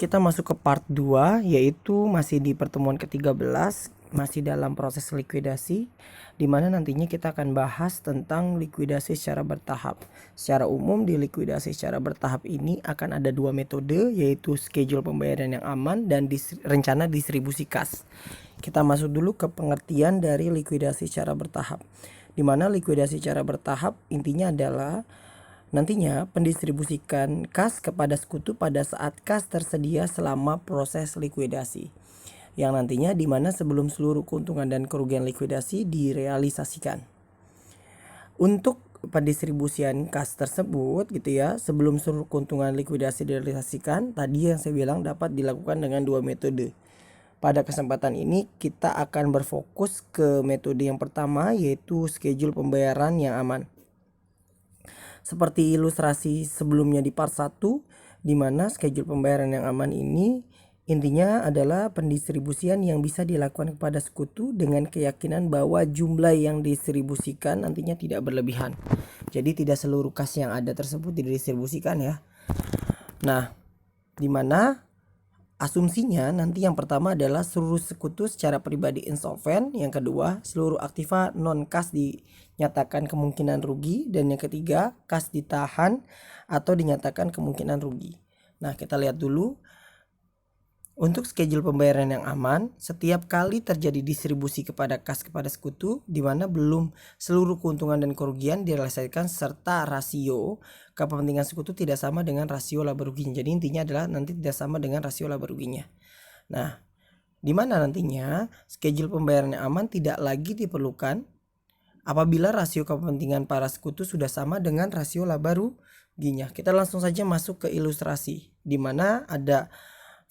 kita masuk ke part 2, yaitu masih di pertemuan ke-13, masih dalam proses likuidasi, di mana nantinya kita akan bahas tentang likuidasi secara bertahap. Secara umum di likuidasi secara bertahap ini akan ada dua metode, yaitu schedule pembayaran yang aman dan rencana distribusi kas. Kita masuk dulu ke pengertian dari likuidasi secara bertahap, di mana likuidasi secara bertahap intinya adalah nantinya pendistribusikan kas kepada sekutu pada saat kas tersedia selama proses likuidasi. Yang nantinya dimana sebelum seluruh keuntungan dan kerugian likuidasi direalisasikan. Untuk pendistribusian kas tersebut gitu ya, sebelum seluruh keuntungan likuidasi direalisasikan, tadi yang saya bilang dapat dilakukan dengan dua metode. Pada kesempatan ini kita akan berfokus ke metode yang pertama, yaitu schedule pembayaran yang aman. Seperti ilustrasi sebelumnya di part 1, di mana schedule pembayaran yang aman ini intinya adalah pendistribusian yang bisa dilakukan kepada sekutu dengan keyakinan bahwa jumlah yang didistribusikan nantinya tidak berlebihan. Jadi tidak seluruh kas yang ada tersebut didistribusikan ya. Nah, di mana asumsinya nanti yang pertama adalah seluruh sekutu secara pribadi insolven, yang kedua seluruh aktiva non kas dinyatakan kemungkinan rugi, dan yang ketiga kas ditahan atau dinyatakan kemungkinan rugi. Nah, kita lihat dulu. Untuk schedule pembayaran yang aman, setiap kali terjadi distribusi kepada kas kepada sekutu di mana belum seluruh keuntungan dan kerugian direalisasikan serta rasio kepentingan sekutu tidak sama dengan rasio laba ruginya. Jadi intinya adalah nanti tidak sama dengan rasio laba ruginya. Nah, di mana nantinya schedule pembayaran yang aman tidak lagi diperlukan apabila rasio kepentingan para sekutu sudah sama dengan rasio laba ruginya. Kita langsung saja masuk ke ilustrasi di mana ada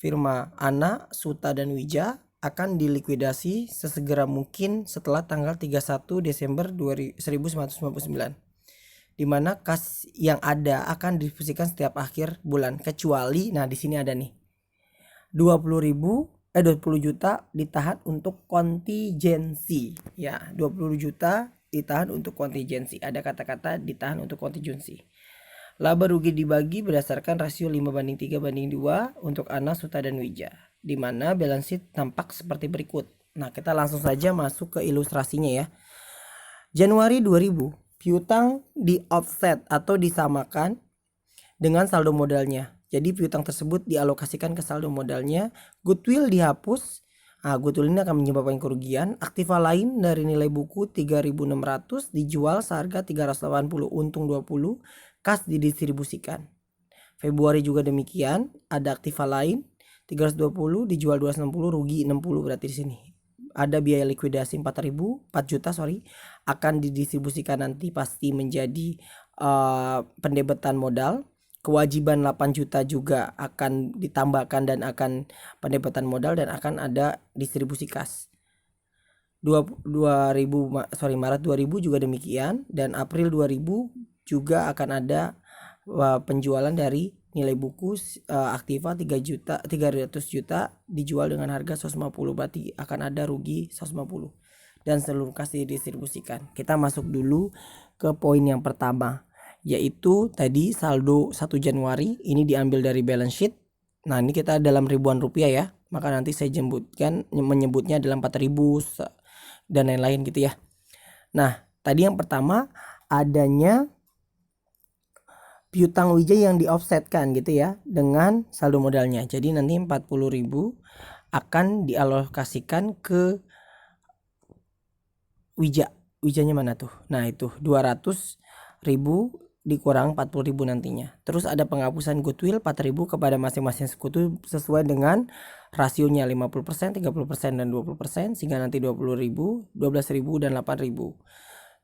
firma Ana, Suta, dan Wija akan dilikuidasi sesegera mungkin setelah tanggal 31 Desember 1999. Di mana kas yang ada akan didistribusikan setiap akhir bulan kecuali, nah di sini ada nih 20 juta ditahan untuk kontingensi. Ya, 20 juta ditahan untuk kontingensi. Ada kata-kata ditahan untuk kontingensi. Laba rugi dibagi berdasarkan rasio 5:3:2 untuk Ana, Suta, dan Wija, di mana balance sheet tampak seperti berikut. Nah, kita langsung saja masuk ke ilustrasinya ya. Januari 2000, piutang di offset atau disamakan dengan saldo modalnya. Jadi piutang tersebut dialokasikan ke saldo modalnya. Goodwill dihapus. Goodwill ini akan menyebabkan kerugian. Aktiva lain dari nilai buku 3.600 dijual seharga 380, untung 20. Kas didistribusikan. Februari juga demikian, ada aktiva lain 320 dijual 260, rugi 60 berarti di sini. Ada biaya likuidasi 4 juta akan didistribusikan nanti pasti menjadi pendebetan modal. Kewajiban 8 juta juga akan ditambahkan dan akan pendebetan modal dan akan ada distribusi kas. Maret 2000 juga demikian, dan April 2000 juga akan ada penjualan dari nilai buku aktiva 300 juta dijual dengan harga 150, berarti akan ada rugi 150 dan seluruh kas didistribusikan. Kita masuk dulu ke poin yang pertama, yaitu tadi saldo 1 Januari ini diambil dari balance sheet. Nah, ini kita dalam ribuan rupiah ya, maka nanti saya menyebutnya dalam 4.000 dan lain-lain gitu ya. Nah, tadi yang pertama adanya piutang Wija yang di-offsetkan gitu ya dengan saldo modalnya. Jadi nanti 40.000 akan dialokasikan ke Wija. Wijanya mana tuh? Nah, itu 200.000 dikurang 40.000 nantinya. Terus ada penghapusan goodwill 4.000 kepada masing-masing sekutu sesuai dengan rasionya 50%, 30%, dan 20%, sehingga nanti 20.000, 12.000, dan 8.000.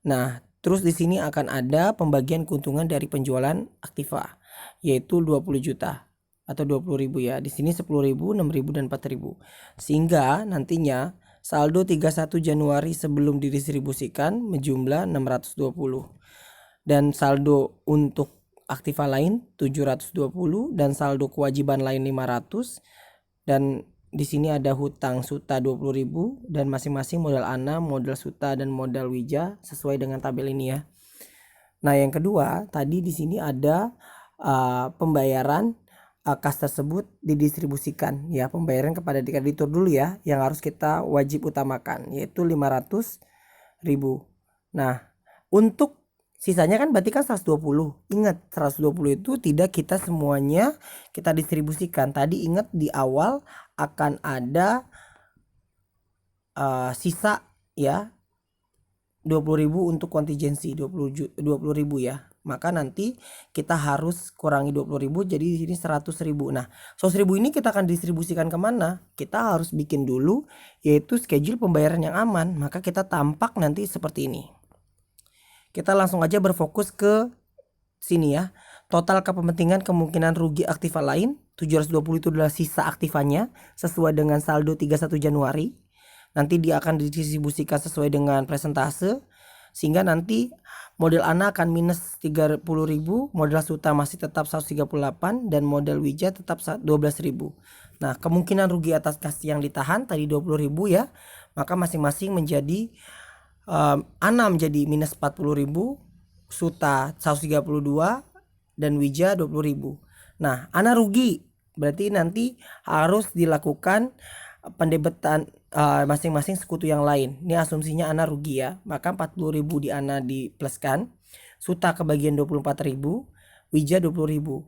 Nah, terus di sini akan ada pembagian keuntungan dari penjualan aktiva, yaitu 20 juta atau 20.000 ya. Di sini 10.000, 6.000, dan 4.000. Sehingga nantinya saldo 31 Januari sebelum didistribusikan menjumlah 620. Dan saldo untuk aktiva lain 720 dan saldo kewajiban lain 500. Dan di sini ada hutang Suta 20.000 dan masing-masing modal Ana, modal Suta, dan modal Wija sesuai dengan tabel ini ya. Nah, yang kedua tadi di sini ada pembayaran kas tersebut didistribusikan ya, pembayaran kepada kreditur dulu ya yang harus kita wajib utamakan, yaitu 500.000. Nah, untuk sisanya kan berarti kan 120. Ingat, 120 itu tidak kita semuanya kita distribusikan. Tadi ingat di awal akan ada sisa ya, 20.000 untuk kontingensi, 20.000 ya. Maka nanti kita harus kurangi 20.000, jadi di sini 100.000. Nah, 100.000 ini kita akan distribusikan kemana? Kita harus bikin dulu yaitu schedule pembayaran yang aman. Maka kita tampak nanti seperti ini. Kita langsung aja berfokus ke sini ya. Total kepentingan kemungkinan rugi aktiva lain 720 itu adalah sisa aktivanya sesuai dengan saldo 31 Januari. Nanti dia akan didistribusikan sesuai dengan presentase, sehingga nanti model ANA akan minus 30.000, model Suta masih tetap 138, dan model Wija tetap 12.000. Nah, kemungkinan rugi atas kas yang ditahan tadi 20.000 ya, maka masing-masing menjadi ANA menjadi minus 40.000, Suta 132, dan Wija 20.000. Nah, ANA rugi berarti nanti harus dilakukan pendebetan masing-masing sekutu yang lain. Ini asumsinya ANA rugi ya, maka 40.000 di ANA dipluskan, Suta kebagian 24.000, Wija 20.000.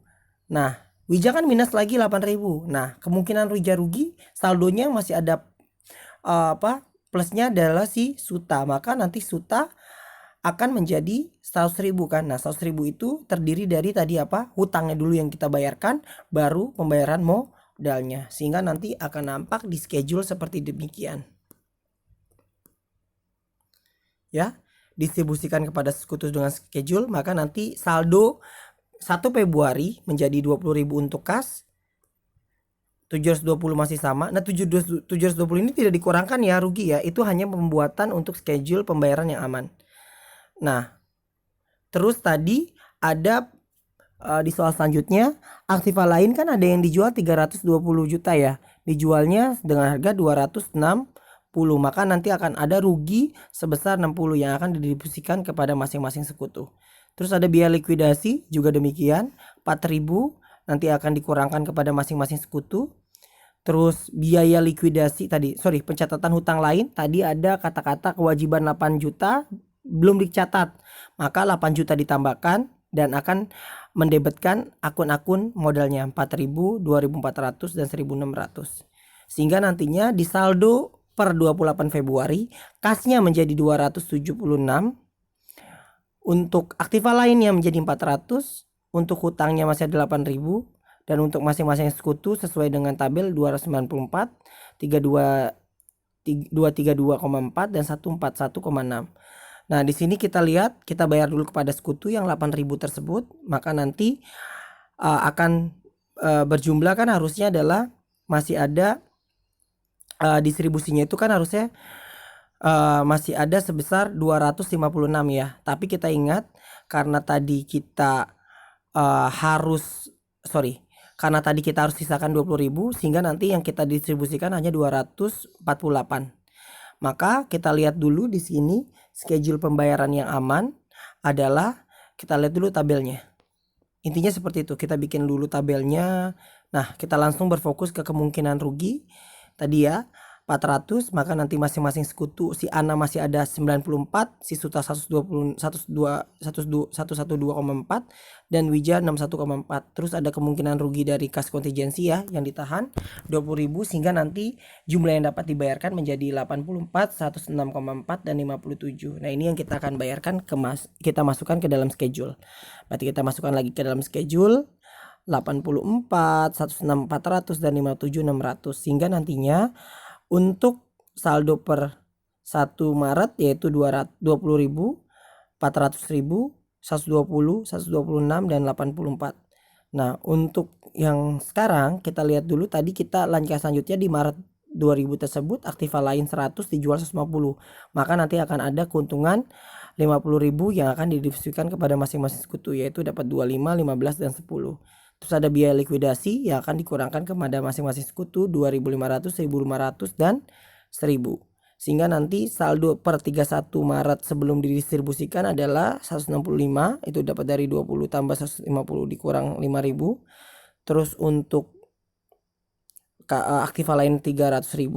Nah, Wija kan minus lagi 8.000. Nah, kemungkinan Wija rugi saldonya masih ada plusnya adalah si Suta, maka nanti Suta akan menjadi 100.000 kan. Nah, 100.000 itu terdiri dari tadi hutangnya dulu yang kita bayarkan, baru pembayaran modalnya, sehingga nanti akan nampak di schedule seperti demikian ya, distribusikan kepada sekutu dengan schedule. Maka nanti saldo 1 Februari menjadi 20.000 untuk kas, 720 masih sama. Nah, 720 ini tidak dikurangkan ya rugi ya, itu hanya pembuatan untuk schedule pembayaran yang aman. Nah, terus tadi ada di soal selanjutnya, aktiva lain kan ada yang dijual 320 juta ya, dijualnya dengan harga 260, maka nanti akan ada rugi sebesar 60 yang akan didistribusikan kepada masing-masing sekutu. Terus ada biaya likuidasi juga demikian, 4.000 nanti akan dikurangkan kepada masing-masing sekutu. Terus biaya likuidasi pencatatan hutang lain tadi ada kata-kata kewajiban 8 juta belum dicatat, maka 8 juta ditambahkan dan akan mendebetkan akun-akun modalnya 4.000, 2.400, dan 1.600, sehingga nantinya di saldo per 28 Februari kasnya menjadi 276, untuk aktiva lainnya menjadi 400, untuk hutangnya masih ada 8.000, dan untuk masing-masing sekutu sesuai dengan tabel 294, 232,4, dan 141,6. Nah, di sini kita lihat, kita bayar dulu kepada sekutu yang 8.000 tersebut, maka nanti akan berjumlah kan harusnya adalah masih ada distribusinya itu kan harusnya masih ada sebesar 256 ya. Tapi kita ingat karena tadi kita karena tadi kita harus sisakan 20.000, sehingga nanti yang kita distribusikan hanya 248. Maka kita lihat dulu di sini schedule pembayaran yang aman adalah, kita lihat dulu tabelnya. Intinya seperti itu, kita bikin dulu tabelnya. Nah, kita langsung berfokus ke kemungkinan rugi tadi ya, 400, maka nanti masing-masing sekutu, si ANA masih ada 94, si Suta 112,4, dan Wija 61,4. Terus ada kemungkinan rugi dari kas kontingensi ya yang ditahan 20.000, sehingga nanti jumlah yang dapat dibayarkan menjadi 84, 106,4, dan 57. Nah, ini yang kita akan bayarkan kita masukkan ke dalam schedule. Berarti kita masukkan lagi ke dalam schedule 84, 106, 400, dan 57, 600, sehingga nantinya untuk saldo per 1 Maret yaitu 20.000, 400.000, 120, 126, dan 84. Nah, untuk yang sekarang kita lihat dulu, tadi kita lanjut selanjutnya di Maret 2000 tersebut aktiva lain 100 dijual 150, maka nanti akan ada keuntungan 50.000 yang akan didistribusikan kepada masing-masing sekutu, yaitu dapat 25, 15, dan 10. Terus ada biaya likuidasi yang akan dikurangkan kepada masing-masing sekutu 2.500, 1.500, dan 1.000. Sehingga nanti saldo per 31 Maret sebelum didistribusikan adalah 165, itu dapat dari 20 tambah 150 dikurang 5.000. Terus untuk aktiva lain 300.000.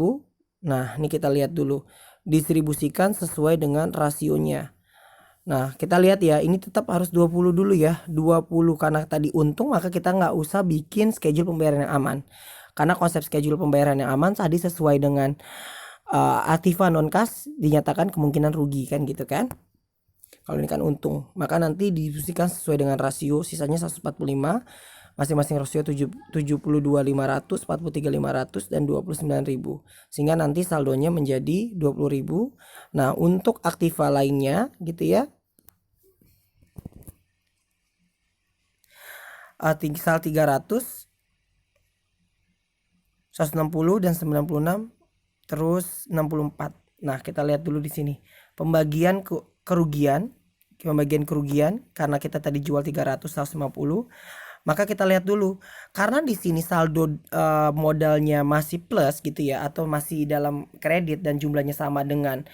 Nah, ini kita lihat dulu. Distribusikan sesuai dengan rasionya. Nah, kita lihat ya, ini tetap harus 20 dulu ya. 20 karena tadi untung, maka kita nggak usah bikin schedule pembayaran yang aman. Karena konsep schedule pembayaran yang aman tadi sesuai dengan aktiva non kas dinyatakan kemungkinan rugi kan gitu kan. Kalau ini kan untung, maka nanti didistribusikan sesuai dengan rasio, sisanya 145, masing-masing rasio 72.500, 43.500 dan 29.000. Sehingga nanti saldonya menjadi 20.000. Nah, untuk aktiva lainnya gitu ya. Sal 300, 160 dan 96, terus 64. Nah, kita lihat dulu di sini. Pembagian kerugian karena kita tadi jual 300, 150. Maka kita lihat dulu, karena di sini saldo modalnya masih plus gitu ya, atau masih dalam kredit dan jumlahnya sama dengan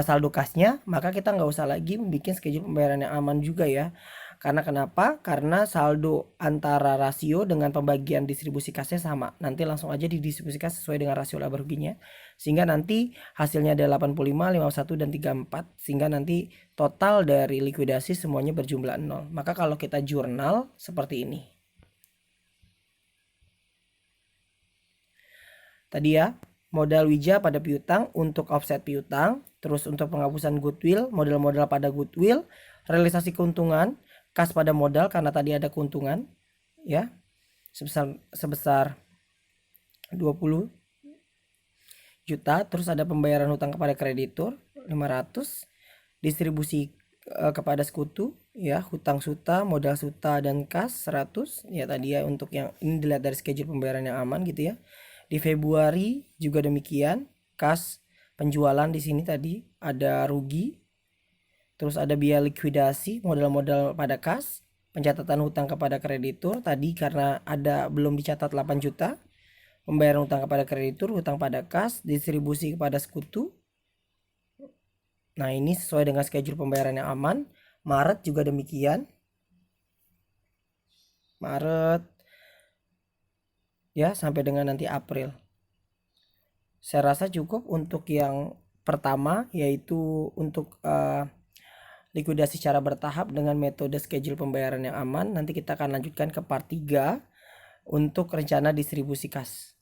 saldo kasnya, maka kita nggak usah lagi membuat schedule pembayaran yang aman juga ya. Karena kenapa? Karena saldo antara rasio dengan pembagian distribusi kasnya sama. Nanti langsung aja didistribusikan sesuai dengan rasio laba ruginya. Sehingga nanti hasilnya ada 85, 51 dan 34. Sehingga nanti total dari likuidasi semuanya berjumlah 0. Maka kalau kita jurnal seperti ini. Tadi ya, modal wija pada piutang untuk offset piutang, terus untuk penghapusan goodwill, modal-modal pada goodwill, realisasi keuntungan, kas pada modal karena tadi ada keuntungan ya sebesar 20 juta, terus ada pembayaran hutang kepada kreditur 500, distribusi kepada sekutu ya, hutang suta, modal suta dan kas 100 ya tadi ya. Untuk yang ini dilihat dari schedule pembayaran yang aman gitu ya. Di Februari juga demikian, kas penjualan di sini tadi ada rugi. Terus ada biaya likuidasi, modal-modal pada kas, pencatatan hutang kepada kreditur tadi karena ada belum dicatat 8 juta. Pembayaran hutang kepada kreditur, hutang pada kas, distribusi kepada sekutu. Nah, ini sesuai dengan schedule pembayaran yang aman. Maret juga demikian. Maret ya sampai dengan nanti April. Saya rasa cukup untuk yang pertama, yaitu untuk likuidasi secara bertahap dengan metode schedule pembayaran yang aman. Nanti kita akan lanjutkan ke part 3 untuk rencana distribusi kas.